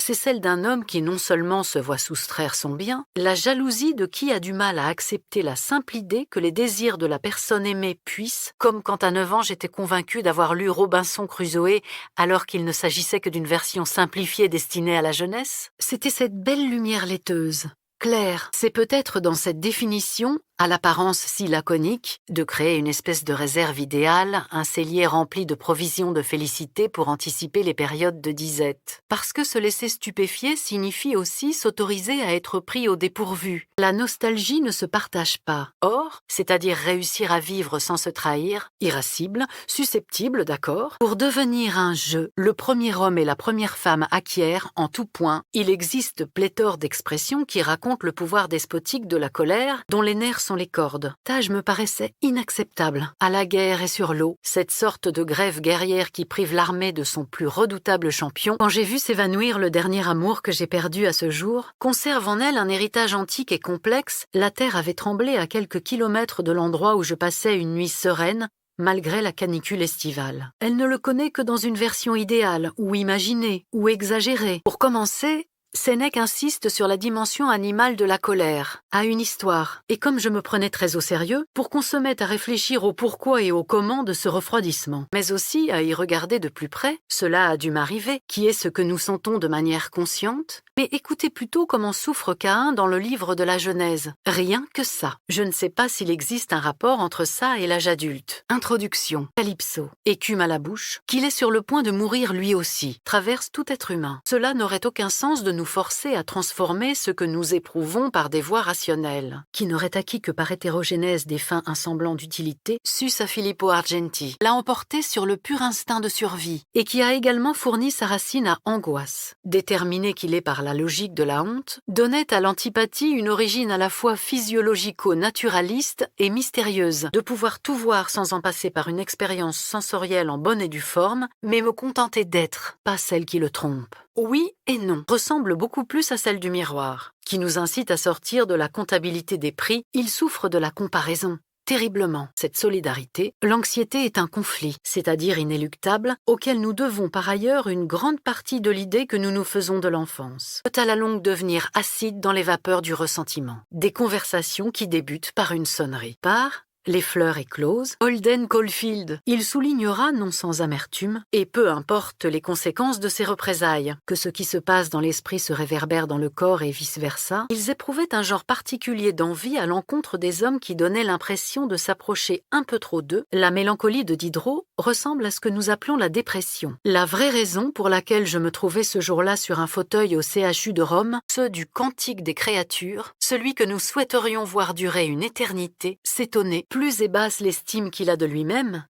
c'est celle d'un homme qui non seulement se voit soustraire son bien, la jalousie de qui a du mal à accepter la simple idée que les désirs de la personne aimée puissent, comme quand à 9 ans j'étais convaincue d'avoir lu Robinson Crusoe alors qu'il ne s'agissait que d'une version simplifiée destinée à la jeunesse. C'était cette belle lumière laiteuse. Claire, c'est peut-être dans cette définition, à l'apparence si laconique, de créer une espèce de réserve idéale, un cellier rempli de provisions de félicité pour anticiper les périodes de disette. Parce que se laisser stupéfier signifie aussi s'autoriser à être pris au dépourvu. La nostalgie ne se partage pas. Or, c'est-à-dire réussir à vivre sans se trahir, irascible, susceptible, d'accord, pour devenir un je, le premier homme et la première femme acquièrent en tout point, il existe pléthore d'expressions qui racontent le pouvoir despotique de la colère, dont les nerfs sont les cordes. Tâche me paraissait inacceptable. À la guerre et sur l'eau, cette sorte de grève guerrière qui prive l'armée de son plus redoutable champion, quand j'ai vu s'évanouir le dernier amour que j'ai perdu à ce jour, conserve en elle un héritage antique et complexe, la terre avait tremblé à quelques kilomètres de l'endroit où je passais une nuit sereine, malgré la canicule estivale. Elle ne le connaît que dans une version idéale, ou imaginée, ou exagérée. Pour commencer, Sénèque insiste sur la dimension animale de la colère, à une histoire, et comme je me prenais très au sérieux, pour qu'on se mette à réfléchir au pourquoi et au comment de ce refroidissement, mais aussi à y regarder de plus près, cela a dû m'arriver, qui est ce que nous sentons de manière consciente, mais écoutez plutôt comment souffre Caïn dans le livre de la Genèse. Rien que ça. Je ne sais pas s'il existe un rapport entre ça et l'âge adulte. Introduction. Calypso, écume à la bouche, qu'il est sur le point de mourir lui aussi, traverse tout être humain. Cela n'aurait aucun sens de nous forcer à transformer ce que nous éprouvons par des voies rationnelles. Qui n'aurait acquis que par hétérogénèse des fins un semblant d'utilité, sus à Filippo Argenti, l'a emporté sur le pur instinct de survie, et qui a également fourni sa racine à angoisse. Déterminé qu'il est par la logique de la honte, donnait à l'antipathie une origine à la fois physiologico-naturaliste et mystérieuse, de pouvoir tout voir sans en passer par une expérience sensorielle en bonne et due forme, mais me contenter d'être, pas celle qui le trompe. Oui et non, ressemble beaucoup plus à celle du miroir, qui nous incite à sortir de la comptabilité des prix, il souffre de la comparaison. Terriblement, cette solidarité, l'anxiété est un conflit, c'est-à-dire inéluctable, auquel nous devons par ailleurs une grande partie de l'idée que nous nous faisons de l'enfance. Peut à la longue devenir acide dans les vapeurs du ressentiment. Des conversations qui débutent par une sonnerie. Par les fleurs écloses, Holden Caulfield. Il soulignera, non sans amertume, et peu importe les conséquences de ces représailles, que ce qui se passe dans l'esprit se réverbère dans le corps et vice-versa, ils éprouvaient un genre particulier d'envie à l'encontre des hommes qui donnaient l'impression de s'approcher un peu trop d'eux. La mélancolie de Diderot ressemble à ce que nous appelons la dépression. La vraie raison pour laquelle je me trouvais ce jour-là sur un fauteuil au CHU de Rome, ceux du Cantique des créatures, celui que nous souhaiterions voir durer une éternité, s'étonnait. Plus est basse l'estime qu'il a de lui-même,